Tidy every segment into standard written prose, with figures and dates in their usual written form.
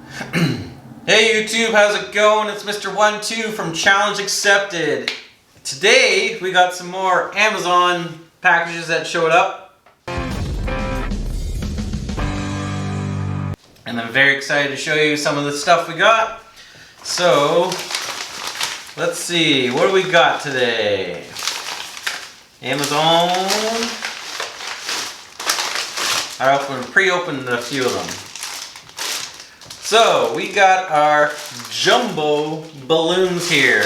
Hey YouTube, how's it going? It's Mr. 1-2 from Challenge Accepted. Today we got some more Amazon packages that showed up. And I'm very excited to show you some of the stuff we got. So, let's see, what do we got today? Amazon. I pre-opened a few of them. So, we got our jumbo balloons here.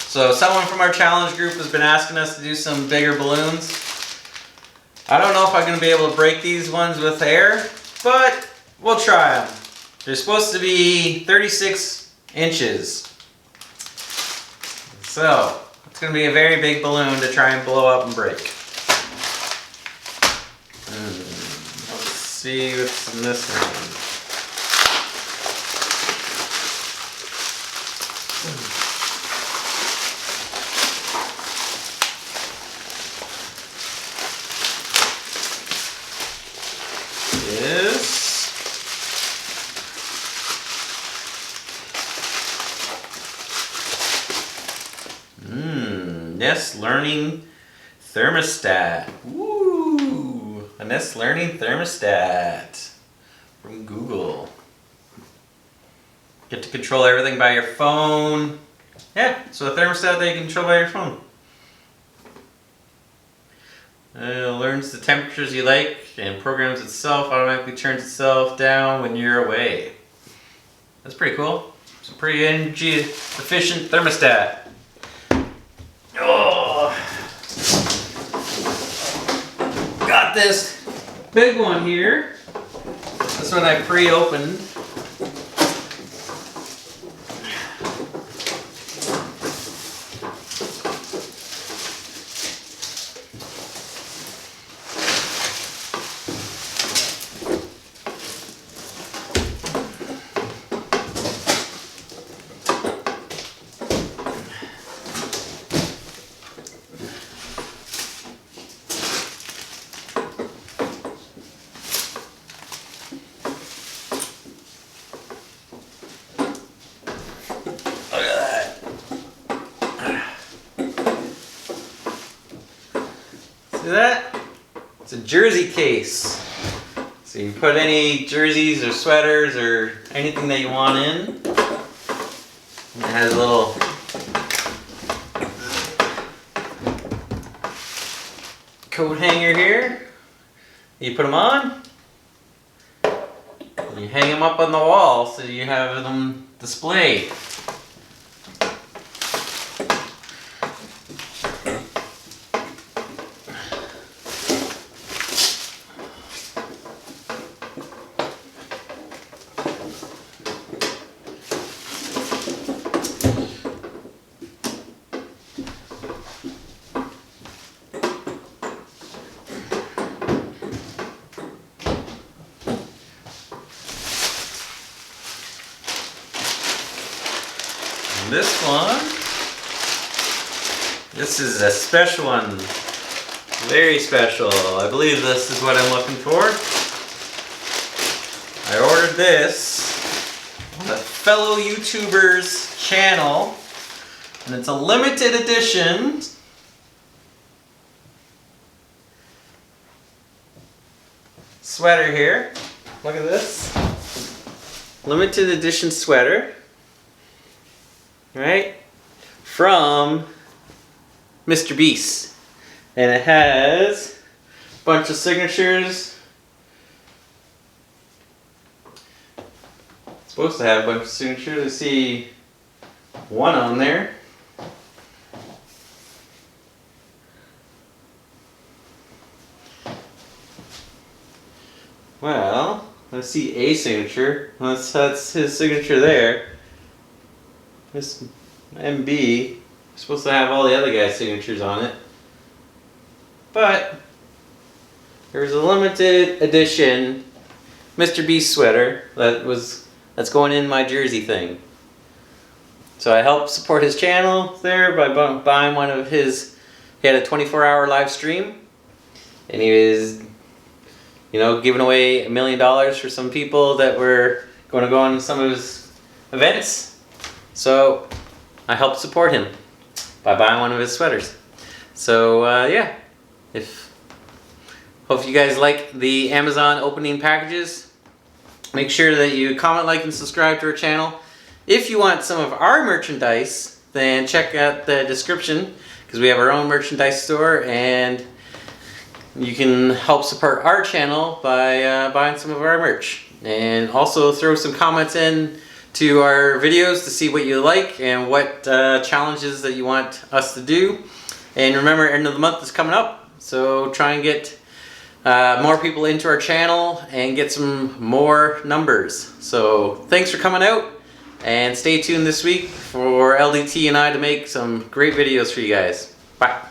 So, someone from our challenge group has been asking us to do some bigger balloons. I don't know if I'm going to be able to break these ones with air, but we'll try them. They're supposed to be 36 inches. So, it's going to be a very big balloon to try and blow up and break. See what's in this one. Nest Learning Thermostat. Woo! A Nest Learning Thermostat from Google. Get to control everything by your phone. Yeah, so a thermostat that you can control by your phone. It learns the temperatures you like and programs itself, automatically turns itself down when you're away. That's pretty cool. It's a pretty energy efficient thermostat. Oh, got this big one here. This one I pre-opened. See that? It's a jersey case. So you put any jerseys or sweaters or anything that you want in. And it has a little coat hanger here. You put them on. And you hang them up on the wall so you have them displayed. This one, this is a special one, very special. I believe this is what I'm looking for. I ordered this on a fellow YouTuber's channel, and it's a limited edition. Sweater here, look at this. Limited edition sweater. Right? From Mr. Beast. And it has a bunch of signatures. It's supposed to have a bunch of signatures. I see one on there. Well, I see a signature. That's his signature there. This MB is supposed to have all the other guys' signatures on it. But there's a limited edition Mr. Beast sweater that's going in my jersey thing. So I helped support his channel there by buying one of his. He had a 24-hour live stream, and he you know, giving away $1 million for some people that were going to go on some of his events. So I helped support him by buying one of his sweaters. So yeah, hope you guys like the Amazon opening packages. Make sure that you comment, like, and subscribe to our channel. If you want some of our merchandise, then check out the description, because we have our own merchandise store, and you can help support our channel by buying some of our merch. And also throw some comments in to our videos to see what you like and what challenges that you want us to do. And remember, end of the month is coming up, so try and get more people into our channel and get some more numbers. So thanks for coming out, and stay tuned this week for LDT and I to make some great videos for you guys. Bye.